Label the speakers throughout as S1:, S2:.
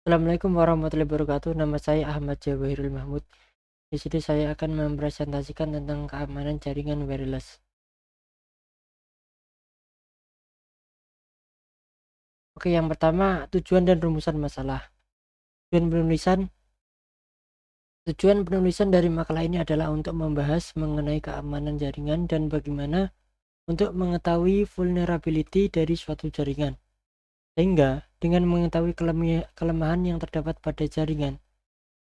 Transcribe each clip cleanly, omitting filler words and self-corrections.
S1: Assalamualaikum warahmatullahi wabarakatuh. Nama saya Ahmad Jawahirul Mahmud. Di sini saya akan mempresentasikan tentang keamanan jaringan wireless. Oke, yang pertama tujuan dan rumusan masalah. Tujuan penulisan dari makalah ini adalah untuk membahas mengenai keamanan jaringan dan bagaimana untuk mengetahui vulnerability dari suatu jaringan. Sehingga dengan mengetahui kelemahan yang terdapat pada jaringan,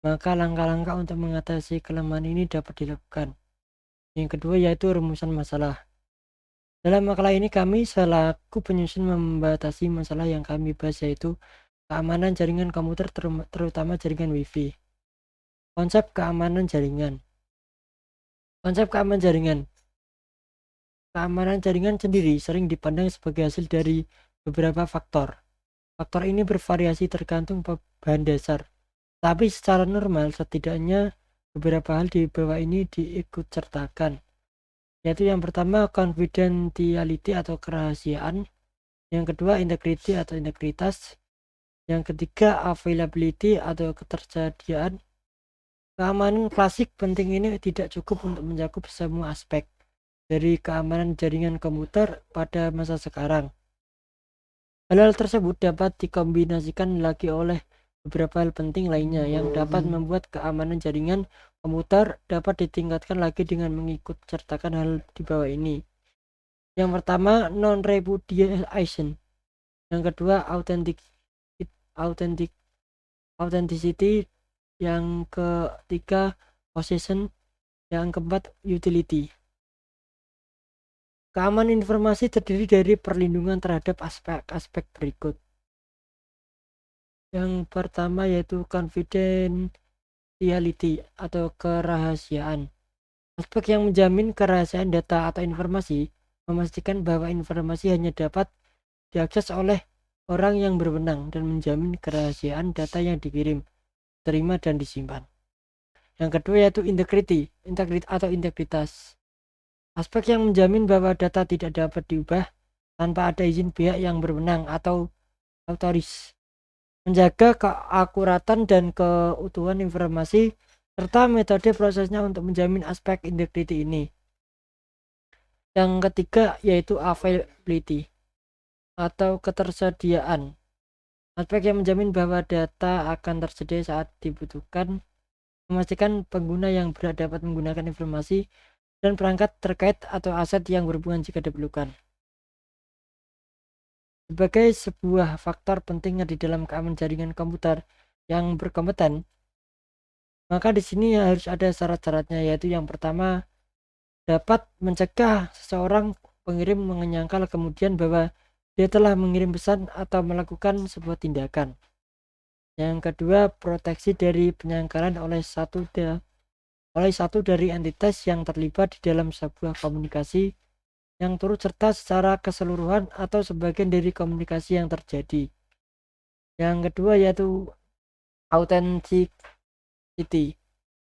S1: maka langkah-langkah untuk mengatasi kelemahan ini dapat dilakukan. Yang kedua yaitu rumusan masalah. Dalam makalah ini kami selaku penyusun membatasi masalah yang kami bahas yaitu keamanan jaringan komputer terutama jaringan WiFi. Konsep keamanan jaringan. Keamanan jaringan sendiri sering dipandang sebagai hasil dari beberapa faktor. Faktor ini bervariasi tergantung bahan dasar. Tapi secara normal setidaknya beberapa hal di bawah ini diikut sertakan. Yaitu yang pertama confidentiality atau kerahasiaan, yang kedua integrity atau integritas, yang ketiga availability atau ketersediaan. Keamanan klasik penting ini tidak cukup untuk mencakup semua aspek dari keamanan jaringan komputer pada masa sekarang. Hal-hal tersebut dapat dikombinasikan lagi oleh beberapa hal penting lainnya yang dapat membuat keamanan jaringan komputer dapat ditingkatkan lagi dengan mengikut sertakan hal di bawah ini. Yang pertama non-repudiation, yang kedua authenticity, yang ketiga possession, yang keempat utility. Keamanan informasi terdiri dari perlindungan terhadap aspek-aspek berikut. Yang pertama yaitu confidentiality atau kerahasiaan. Aspek yang menjamin kerahasiaan data atau informasi memastikan bahwa informasi hanya dapat diakses oleh orang yang berwenang dan menjamin kerahasiaan data yang dikirim, terima dan disimpan. Yang kedua yaitu integrity atau integritas. Aspek yang menjamin bahwa data tidak dapat diubah tanpa ada izin pihak yang berwenang atau otoris. Menjaga keakuratan dan keutuhan informasi serta metode prosesnya untuk menjamin aspek integrity ini. Yang ketiga yaitu availability atau ketersediaan. Aspek yang menjamin bahwa data akan tersedia saat dibutuhkan, memastikan pengguna yang berhak dapat menggunakan informasi dan perangkat terkait atau aset yang berhubungan jika diperlukan. Sebagai sebuah faktor penting di dalam keamanan jaringan komputer yang berkompeten, maka di sini harus ada syarat-syaratnya, yaitu yang pertama dapat mencegah seseorang pengirim menyangkal kemudian bahwa dia telah mengirim pesan atau melakukan sebuah tindakan. Yang kedua, proteksi dari penyangkalan oleh satu dari entitas yang terlibat di dalam sebuah komunikasi yang turut serta secara keseluruhan atau sebagian dari komunikasi yang terjadi. Yang kedua yaitu authenticity.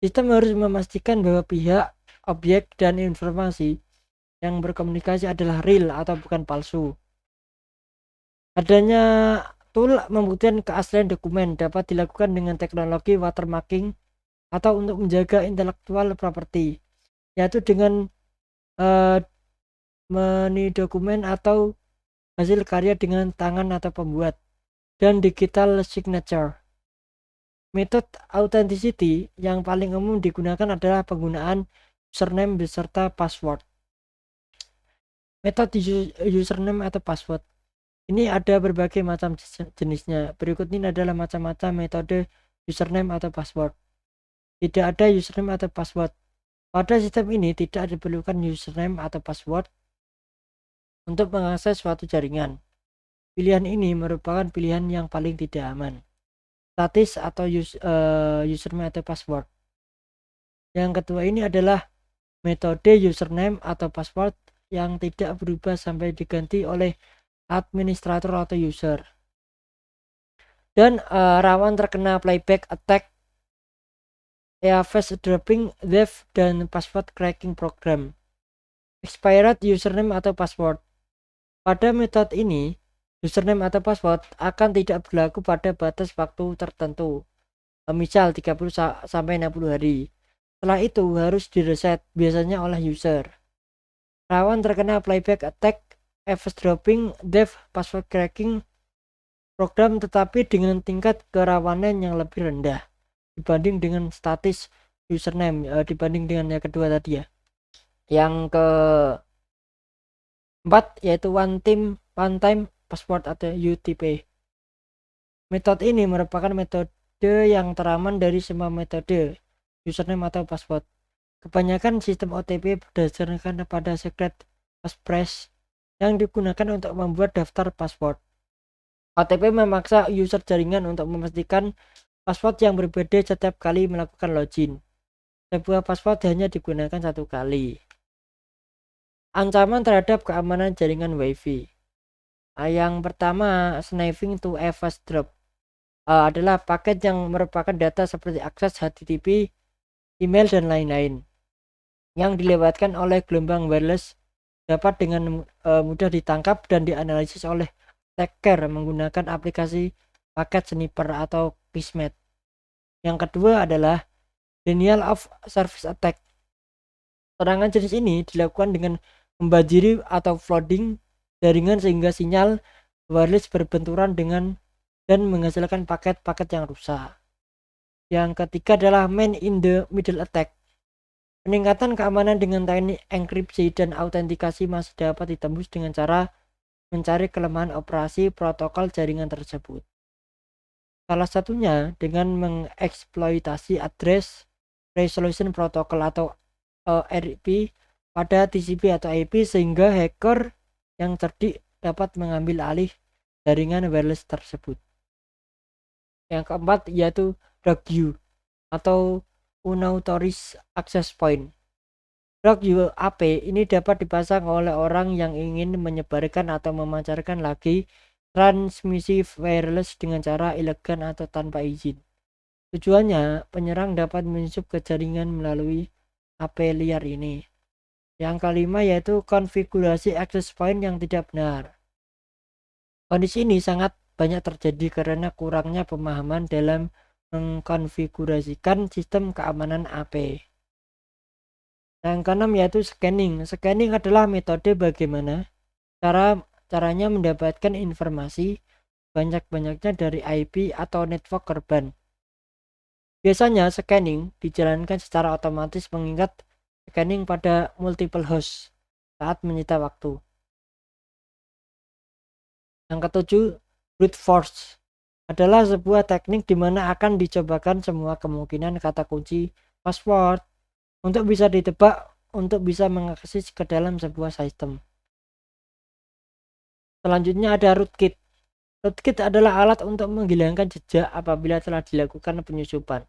S1: Sistem harus memastikan bahwa pihak, objek, dan informasi yang berkomunikasi adalah real atau bukan palsu. Adanya tool membuktikan keaslian dokumen dapat dilakukan dengan teknologi watermarking atau untuk menjaga intellectual property, yaitu dengan meni dokumen atau hasil karya dengan tangan atau pembuat, dan digital signature. Metode authenticity yang paling umum digunakan adalah penggunaan username beserta password. Metode username atau password ini ada berbagai macam jenisnya. Berikut ini adalah macam-macam metode username atau password. Tidak ada username atau password. Pada sistem ini tidak diperlukan username atau password untuk mengakses suatu jaringan. Pilihan ini merupakan pilihan yang paling tidak aman. Statis atau username atau password. Yang kedua ini adalah metode username atau password yang tidak berubah sampai diganti oleh administrator atau user, dan rawan terkena playback attack, face dropping, theft, dan password cracking program. Expired username atau password. Pada metode ini Username atau password akan tidak berlaku pada batas waktu tertentu, misal 30 sampai 60 hari. Setelah itu harus direset, biasanya oleh user. Rawan terkena playback attack, eavesdropping, theft, password cracking program, tetapi dengan tingkat kerawanan yang lebih rendah dibanding dengan statis username, dibanding dengan yang kedua tadi ya. Yang keempat yaitu one time password atau UTP. Metode ini merupakan metode yang teraman dari semua metode username atau password. Kebanyakan sistem OTP berdasarkan pada secret passphrase yang digunakan untuk membuat daftar password. OTP memaksa user jaringan untuk memastikan password yang berbeda setiap kali melakukan login. Sebuah password hanya digunakan satu kali. Ancaman terhadap keamanan jaringan Wi-Fi. Yang pertama, sniffing to eavesdrop. Adalah paket yang merupakan data seperti akses HTTP, email, dan lain-lain yang dilewatkan oleh gelombang wireless dapat dengan mudah ditangkap dan dianalisis oleh attacker menggunakan aplikasi paket sniper atau Kismet. Yang kedua adalah denial of service attack. Serangan jenis ini dilakukan dengan membanjiri atau flooding jaringan sehingga sinyal wireless berbenturan dengan dan menghasilkan paket-paket yang rusak. Yang ketiga adalah man in the middle attack. Peningkatan keamanan dengan teknik enkripsi dan autentikasi masih dapat ditembus dengan cara mencari kelemahan operasi protokol jaringan tersebut. Salah satunya dengan mengeksploitasi address resolution protocol atau RP pada TCP atau IP sehingga hacker yang cerdik dapat mengambil alih jaringan wireless tersebut. Yang keempat yaitu rogue atau unauthorized access point. Rogue AP ini dapat dipasang oleh orang yang ingin menyebarkan atau memancarkan lagi transmisi wireless dengan cara elegan atau tanpa izin. Tujuannya, penyerang dapat menyusup ke jaringan melalui AP liar ini. Yang kelima yaitu konfigurasi access point yang tidak benar. Kondisi ini sangat banyak terjadi karena kurangnya pemahaman dalam mengkonfigurasikan sistem keamanan AP. Yang keenam yaitu scanning. Scanning adalah metode bagaimana caranya mendapatkan informasi banyak-banyaknya dari IP atau network korban. Biasanya scanning dijalankan secara otomatis mengingat scanning pada multiple host saat menyita waktu. Yang ketujuh, brute force adalah sebuah teknik di mana akan dicobakan semua kemungkinan kata kunci password untuk bisa ditebak untuk bisa mengakses ke dalam sebuah sistem. Selanjutnya ada rootkit. Rootkit adalah alat untuk menghilangkan jejak apabila telah dilakukan penyusupan.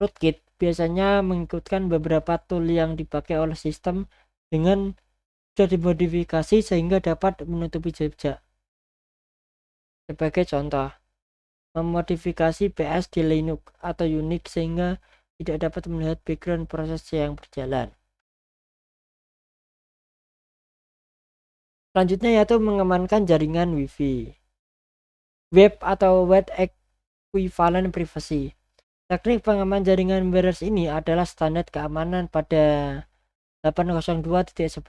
S1: Rootkit biasanya mengikutkan beberapa tool yang dipakai oleh sistem dengan sudah dimodifikasi sehingga dapat menutupi jejak. Sebagai contoh, memodifikasi PS di Linux atau Unix sehingga tidak dapat melihat background proses yang berjalan. Selanjutnya yaitu mengamankan jaringan Wi-Fi. Web atau Web Equivalent Privacy. Teknik pengaman jaringan wireless ini adalah standar keamanan pada 802.11.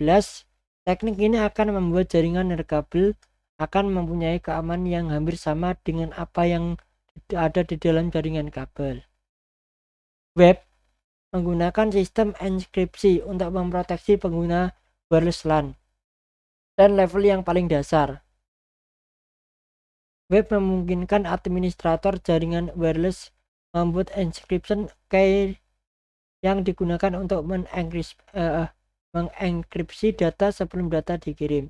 S1: Teknik ini akan membuat jaringan nirkabel akan mempunyai keamanan yang hampir sama dengan apa yang ada di dalam jaringan kabel. Web menggunakan sistem enkripsi untuk memproteksi pengguna wireless LAN dan level yang paling dasar. Web memungkinkan administrator jaringan wireless membuat encryption key yang digunakan untuk mengenkripsi data sebelum data dikirim.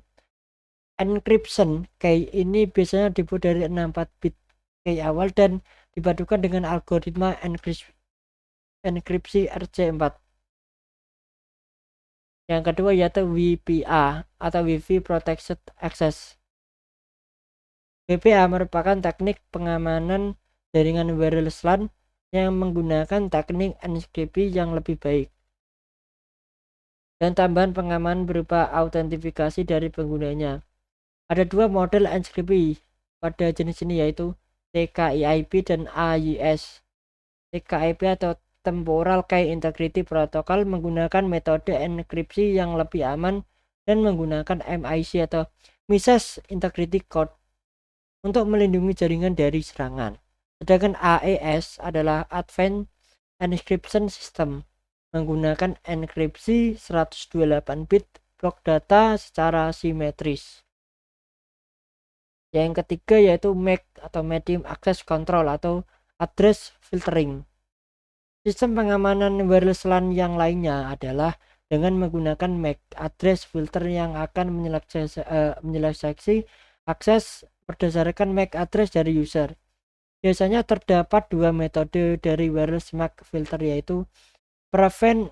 S1: Encryption key ini biasanya dibuat dari 64 bit key awal dan dipadukan dengan algoritma enkripsi RC4. Yang kedua yaitu WPA atau Wi-Fi Protected Access. WPA merupakan teknik pengamanan jaringan wireless LAN yang menggunakan teknik enkripsi yang lebih baik dan tambahan pengamanan berupa autentifikasi dari penggunanya. Ada dua model enskripsi pada jenis ini, yaitu TKIP dan AES. TKIP atau Temporal Key Integrity Protocol menggunakan metode enkripsi yang lebih aman dan menggunakan MIC atau Message Integrity Code untuk melindungi jaringan dari serangan. Sedangkan AES adalah Advanced Encryption System, menggunakan enkripsi 128 bit blok data secara simetris. Yang ketiga yaitu MAC atau Medium Access Control atau Address Filtering. Sistem pengamanan wireless LAN yang lainnya adalah dengan menggunakan MAC address filter yang akan menyeleksi akses berdasarkan MAC address dari user. Biasanya terdapat dua metode dari wireless MAC filter, yaitu prevent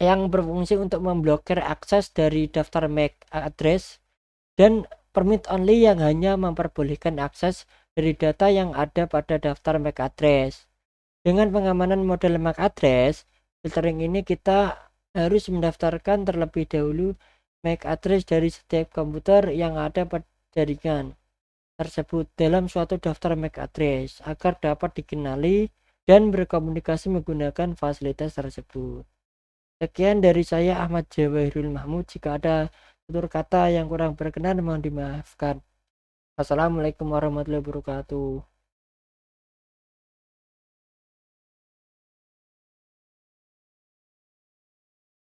S1: yang berfungsi untuk memblokir akses dari daftar MAC address dan permit only yang hanya memperbolehkan akses dari data yang ada pada daftar MAC address. Dengan pengamanan model MAC address filtering ini, kita harus mendaftarkan terlebih dahulu MAC address dari setiap komputer yang ada pada jaringan tersebut dalam suatu daftar MAC address agar dapat dikenali dan berkomunikasi menggunakan fasilitas tersebut. Sekian dari saya, Ahmad Jawahirul Mahmud. Jika ada tutur kata yang kurang berkenan mohon dimaafkan. Assalamualaikum warahmatullahi wabarakatuh.